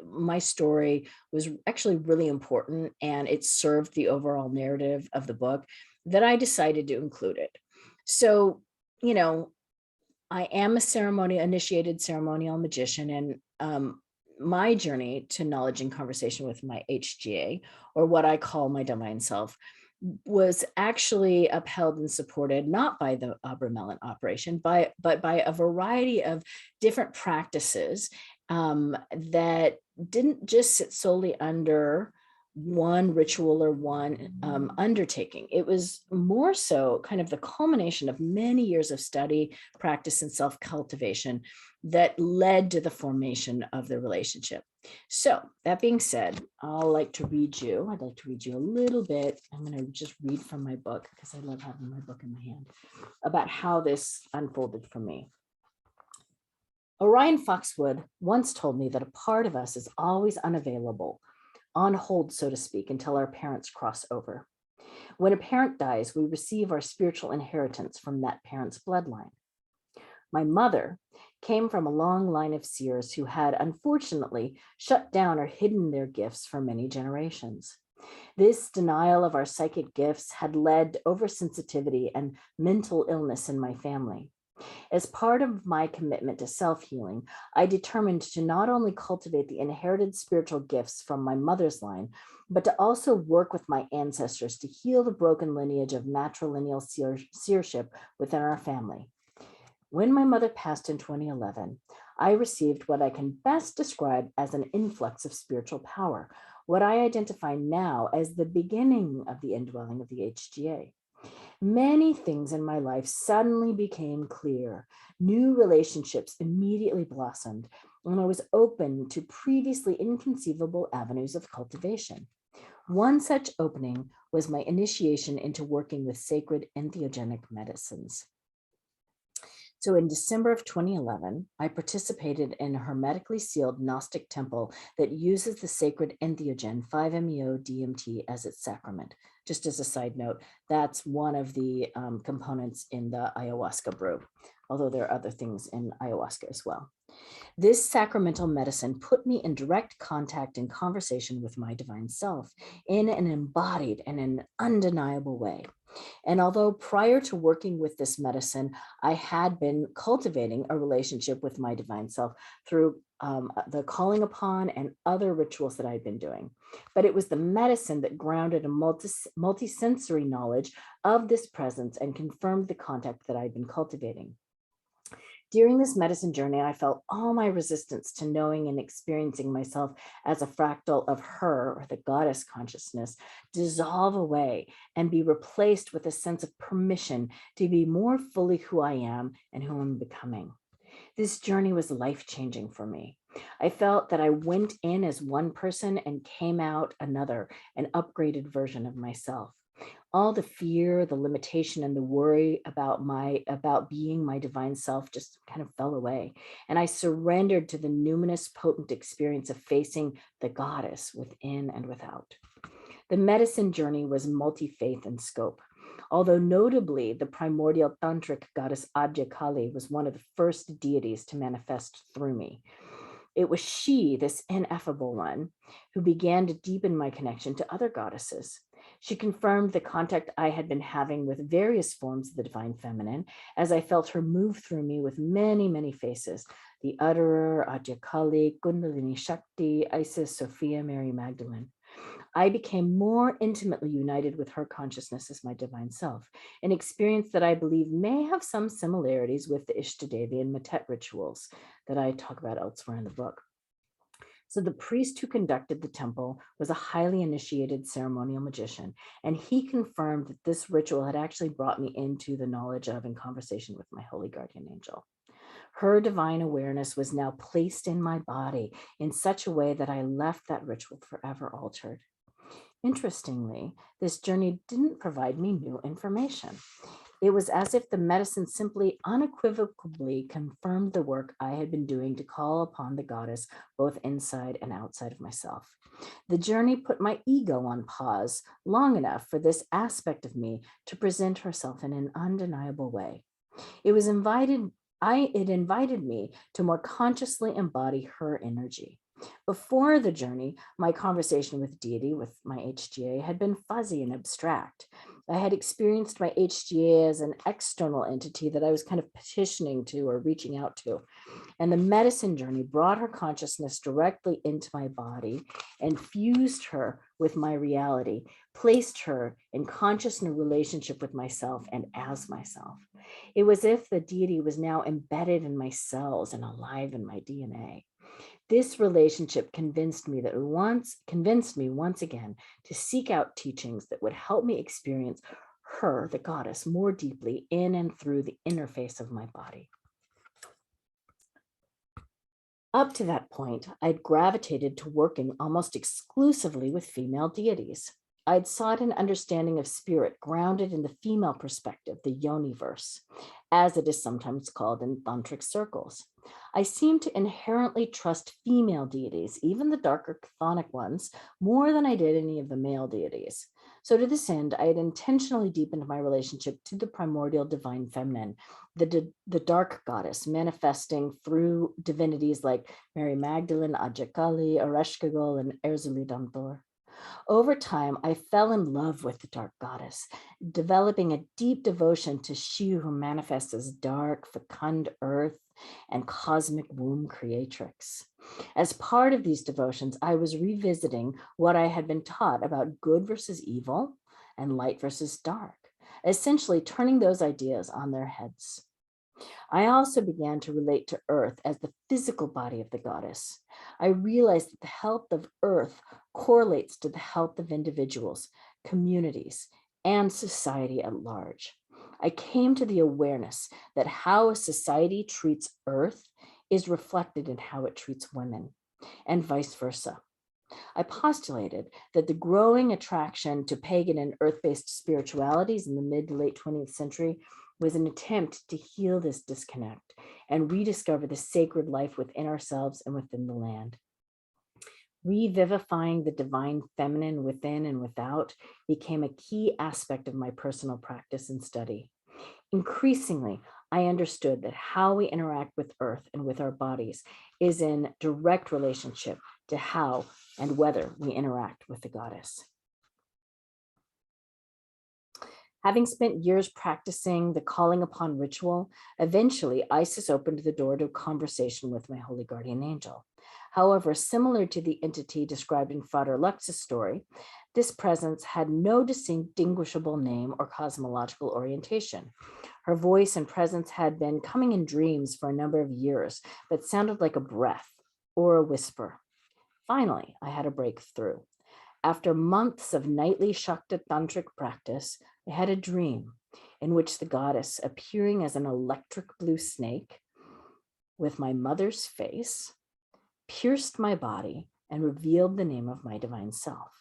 my story was actually really important, and it served the overall narrative of the book, that I decided to include it. So, I am a initiated ceremonial magician, and my journey to knowledge and conversation with my HGA, or what I call my divine self, was actually upheld and supported not by the abramelin operation, but by a variety of different practices that didn't just sit solely under one ritual or one undertaking. It was more so kind of the culmination of many years of study, practice, and self-cultivation that led to the formation of the relationship. So that being said, I'd like to read you a little bit. I'm going to just read from my book, because I love having my book in my hand, about how this unfolded for me. Orion Foxwood once told me that a part of us is always unavailable, on hold, so to speak, until our parents cross over. When a parent dies, we receive our spiritual inheritance from that parent's bloodline. My mother came from a long line of seers who had unfortunately shut down or hidden their gifts for many generations. This denial of our psychic gifts had led to oversensitivity and mental illness in my family. As part of my commitment to self-healing, I determined to not only cultivate the inherited spiritual gifts from my mother's line, but to also work with my ancestors to heal the broken lineage of matrilineal seership within our family. When my mother passed in 2011, I received what I can best describe as an influx of spiritual power, what I identify now as the beginning of the indwelling of the HGA. Many things in my life suddenly became clear. New relationships immediately blossomed, and I was open to previously inconceivable avenues of cultivation. One such opening was my initiation into working with sacred entheogenic medicines. So in December of 2011, I participated in a hermetically sealed Gnostic temple that uses the sacred entheogen 5-MeO-DMT as its sacrament. Just as a side note, that's one of the components in the ayahuasca brew, although there are other things in ayahuasca as well. This sacramental medicine put me in direct contact and conversation with my divine self in an embodied and an undeniable way. And although prior to working with this medicine, I had been cultivating a relationship with my divine self through the calling upon and other rituals that I'd been doing. But it was the medicine that grounded a multisensory knowledge of this presence and confirmed the contact that I'd been cultivating. During this medicine journey, I felt all my resistance to knowing and experiencing myself as a fractal of her, or the goddess consciousness, dissolve away and be replaced with a sense of permission to be more fully who I am and who I'm becoming. This journey was life-changing for me. I felt that I went in as one person and came out another, an upgraded version of myself. All the fear, the limitation, and the worry about being my divine self just kind of fell away. And I surrendered to the numinous, potent experience of facing the goddess within and without. The medicine journey was multi-faith in scope. Although notably, the primordial tantric goddess Adya Kali was one of the first deities to manifest through me. It was she, this ineffable one, who began to deepen my connection to other goddesses. She confirmed the contact I had been having with various forms of the divine feminine, as I felt her move through me with many, many faces: the Utterer, Adya Kali, Kundalini Shakti, Isis, Sophia, Mary Magdalene. I became more intimately united with her consciousness as my divine self, an experience that I believe may have some similarities with the Ishtadevi and Matet rituals that I talk about elsewhere in the book. So the priest who conducted the temple was a highly initiated ceremonial magician, and he confirmed that this ritual had actually brought me into the knowledge of and conversation with my holy guardian angel. Her divine awareness was now placed in my body in such a way that I left that ritual forever altered. Interestingly, this journey didn't provide me new information. It was as if the medicine simply unequivocally confirmed the work I had been doing to call upon the goddess both inside and outside of myself. The journey put my ego on pause long enough for this aspect of me to present herself in an undeniable way. It invited me to more consciously embody her energy. Before the journey, my conversation with deity, with my HGA, had been fuzzy and abstract. I had experienced my HGA as an external entity that I was kind of petitioning to or reaching out to. And the medicine journey brought her consciousness directly into my body and fused her with my reality, placed her in conscious relationship with myself and as myself. It was as if the deity was now embedded in my cells and alive in my DNA. This relationship convinced me once again to seek out teachings that would help me experience her, the goddess, more deeply in and through the interface of my body. Up to that point, I'd gravitated to working almost exclusively with female deities. I'd sought an understanding of spirit grounded in the female perspective, the yoni-verse, as it is sometimes called in tantric circles. I seemed to inherently trust female deities, even the darker chthonic ones, more than I did any of the male deities. So to this end, I had intentionally deepened my relationship to the primordial divine feminine, the dark goddess, manifesting through divinities like Mary Magdalene, Ajakali, Ereshkigal, and Erzuli-Damdor. Over time, I fell in love with the dark goddess, developing a deep devotion to she who manifests as dark, fecund earth and cosmic womb creatrix. As part of these devotions, I was revisiting what I had been taught about good versus evil and light versus dark, essentially turning those ideas on their heads. I also began to relate to Earth as the physical body of the goddess. I realized that the health of Earth correlates to the health of individuals, communities, and society at large. I came to the awareness that how a society treats Earth is reflected in how it treats women, and vice versa. I postulated that the growing attraction to pagan and earth-based spiritualities in the mid to late 20th century was an attempt to heal this disconnect and rediscover the sacred life within ourselves and within the land. Revivifying the divine feminine within and without became a key aspect of my personal practice and study. Increasingly, I understood that how we interact with Earth and with our bodies is in direct relationship to how and whether we interact with the goddess. Having spent years practicing the calling upon ritual, eventually Isis opened the door to a conversation with my holy guardian angel. However, similar to the entity described in Frater Lux's story, this presence had no distinguishable name or cosmological orientation. Her voice and presence had been coming in dreams for a number of years, but sounded like a breath or a whisper. Finally, I had a breakthrough. After months of nightly Shakta tantric practice, I had a dream in which the goddess, appearing as an electric blue snake with my mother's face, pierced my body and revealed the name of my divine self.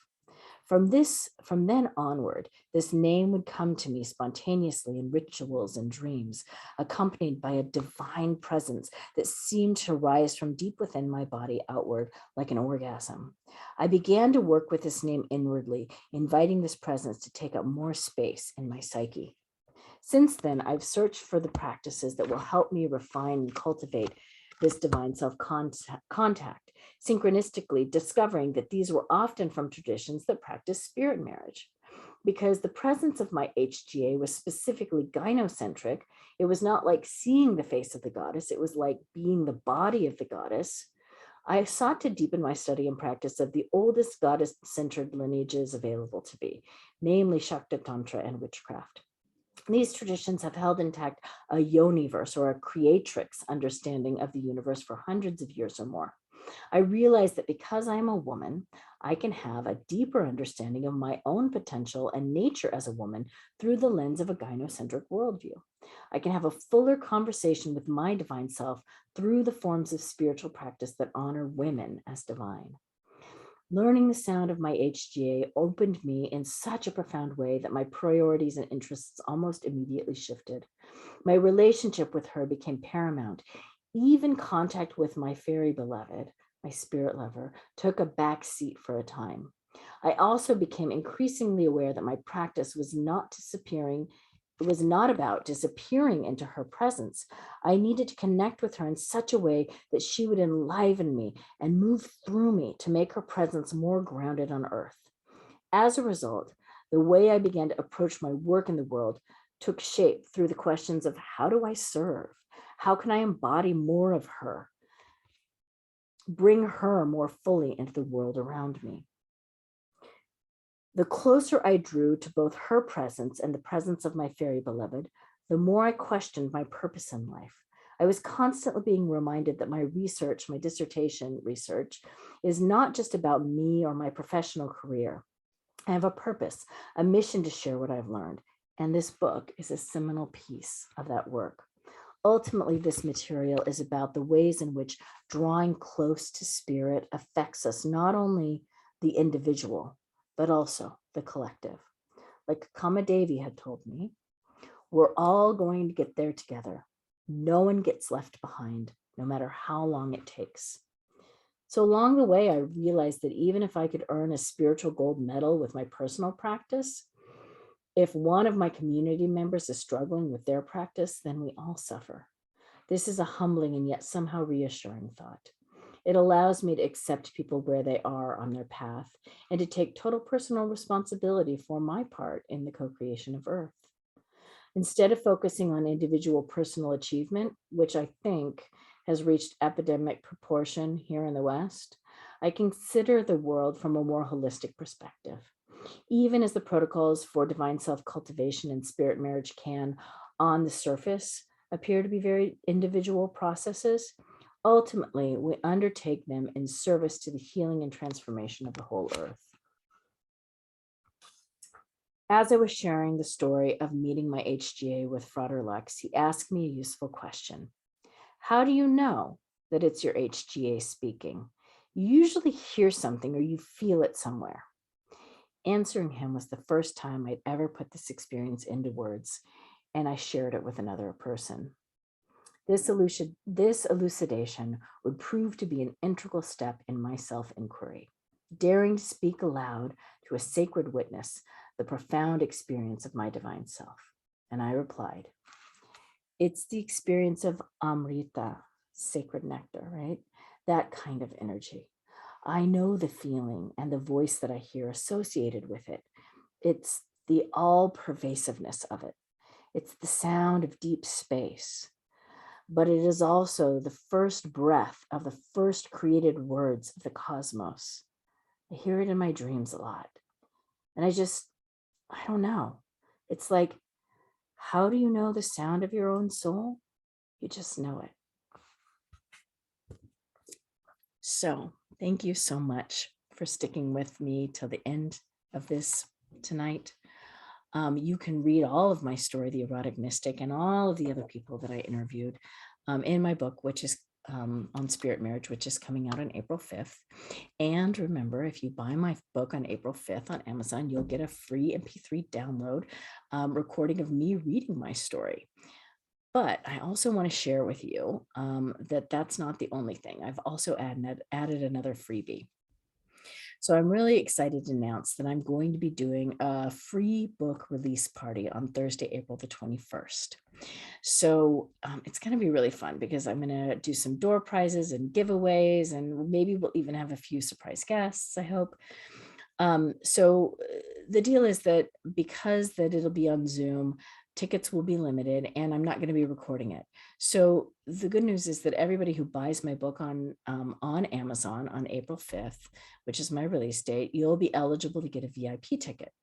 From then onward, this name would come to me spontaneously in rituals and dreams, accompanied by a divine presence that seemed to rise from deep within my body outward like an orgasm. I began to work with this name inwardly, inviting this presence to take up more space in my psyche. Since then, I've searched for the practices that will help me refine and cultivate this divine self-contact, synchronistically discovering that these were often from traditions that practice spirit marriage. Because the presence of my HGA was specifically gynocentric, it was not like seeing the face of the goddess, it was like being the body of the goddess. I sought to deepen my study and practice of the oldest goddess-centered lineages available to me, namely Shakti Tantra and witchcraft. These traditions have held intact a yoniverse, or a creatrix understanding of the universe, for hundreds of years or more. I realize that because I am a woman, I can have a deeper understanding of my own potential and nature as a woman through the lens of a gynocentric worldview. I can have a fuller conversation with my divine self through the forms of spiritual practice that honor women as divine. Learning the sound of my HGA opened me in such a profound way that my priorities and interests almost immediately shifted. My relationship with her became paramount. Even contact with my fairy beloved, my spirit lover, took a back seat for a time. I also became increasingly aware that my practice was not about disappearing into her presence. I needed to connect with her in such a way that she would enliven me and move through me to make her presence more grounded on earth. As a result, the way I began to approach my work in the world took shape through the questions of, how do I serve? How can I embody more of her? Bring her more fully into the world around me. The closer I drew to both her presence and the presence of my fairy beloved, the more I questioned my purpose in life. I was constantly being reminded that my research, my dissertation research, is not just about me or my professional career. I have a purpose, a mission to share what I've learned, and this book is a seminal piece of that work. Ultimately, this material is about the ways in which drawing close to spirit affects us, not only the individual, but also the collective. Like Kamadevi had told me, we're all going to get there together. No one gets left behind, no matter how long it takes. So along the way, I realized that even if I could earn a spiritual gold medal with my personal practice, if one of my community members is struggling with their practice, then we all suffer. This is a humbling and yet somehow reassuring thought. It allows me to accept people where they are on their path and to take total personal responsibility for my part in the co-creation of Earth. Instead of focusing on individual personal achievement, which I think has reached epidemic proportion here in the West, I consider the world from a more holistic perspective. Even as the protocols for divine self-cultivation and spirit marriage can, on the surface, appear to be very individual processes, ultimately, we undertake them in service to the healing and transformation of the whole Earth. As I was sharing the story of meeting my HGA with Frater Lux, he asked me a useful question. How do you know that it's your HGA speaking? You usually hear something or you feel it somewhere. Answering him was the first time I'd ever put this experience into words, and I shared it with another person. This elucidation would prove to be an integral step in my self-inquiry, daring to speak aloud to a sacred witness the profound experience of my divine self. And I replied, it's the experience of Amrita, sacred nectar, right? That kind of energy. I know the feeling and the voice that I hear associated with it. It's the all-pervasiveness of it. It's the sound of deep space. But it is also the first breath of the first created words of the cosmos. I hear it in my dreams a lot. And I don't know. It's like, how do you know the sound of your own soul? You just know it. So thank you so much for sticking with me till the end of this tonight. You can read all of my story, The Erotic Mystic, and all of the other people that I interviewed in my book, which is on spirit marriage, which is coming out on April 5th. And remember, if you buy my book on April 5th on Amazon, you'll get a free MP3 download recording of me reading my story. But I also want to share with you that that's not the only thing. I've also added another freebie. So I'm really excited to announce that I'm going to be doing a free book release party on Thursday, April the 21st. So it's going to be really fun because I'm going to do some door prizes and giveaways, and maybe we'll even have a few surprise guests, I hope. So the deal is that because it'll be on Zoom, Tickets will be limited, and I'm not going to be recording it. So the good news is that everybody who buys my book on Amazon on April 5th, which is my release date, you'll be eligible to get a VIP ticket.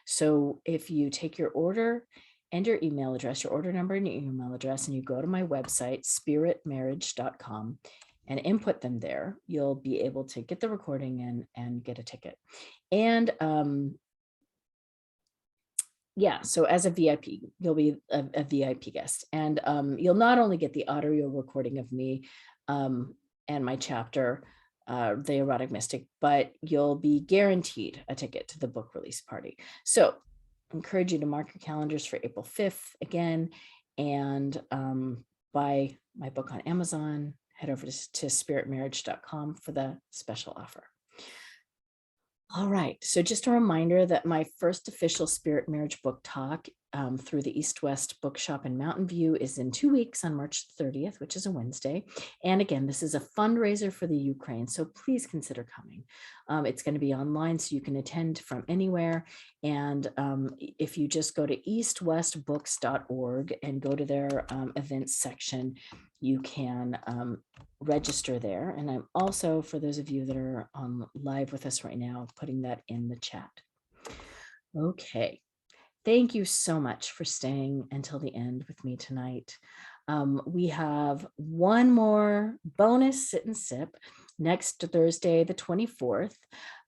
So if you take your order and your email address, your order number and your email address, and you go to my website, spiritmarriage.com, and input them there, you'll be able to get the recording and get a ticket. And yeah, so as a VIP, you'll be a VIP guest, and you'll not only get the audio recording of me and my chapter, The Erotic Mystic, but you'll be guaranteed a ticket to the book release party. So I encourage you to mark your calendars for April 5th again, and buy my book on Amazon. Head over to spiritmarriage.com for the special offer. All right, so just a reminder that my first official Spirit Marriage book talk through the East West Bookshop in Mountain View is in 2 weeks on March 30th, which is a Wednesday. And again, this is a fundraiser for the Ukraine, so please consider coming. It's going to be online, so you can attend from anywhere. And if you just go to eastwestbooks.org and go to their events section, you can register there. And I'm also, for those of you that are on live with us right now, putting that in the chat. Okay. Thank you so much for staying until the end with me tonight. We have one more bonus sit and sip next Thursday, the 24th.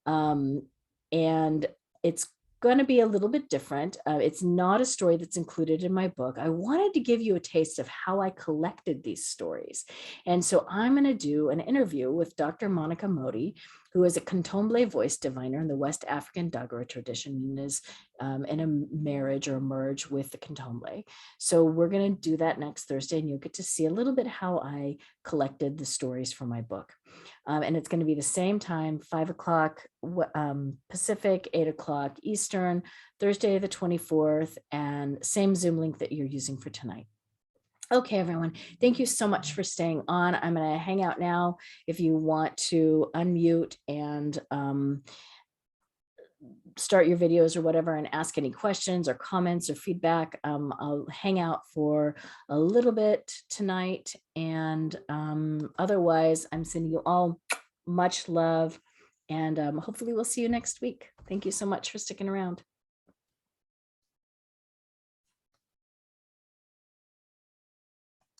And it's going to be a little bit different. It's not a story that's included in my book. I wanted to give you a taste of how I collected these stories. And so I'm going to do an interview with Dr. Monica Modi, who is a candomblé voice diviner in the West African Dagara tradition and is in a marriage or a merge with the candomblé. So we're going to do that next Thursday, and you'll get to see a little bit how I collected the stories for my book. And it's going to be the same time, 5 o'clock Pacific, 8 o'clock Eastern, Thursday the 24th, and same Zoom link that you're using for tonight. Okay, everyone, thank you so much for staying on. I'm going to hang out now. If you want to unmute and start your videos or whatever and ask any questions or comments or feedback, I'll hang out for a little bit tonight. And otherwise, I'm sending you all much love, and hopefully we'll see you next week. Thank you so much for sticking around.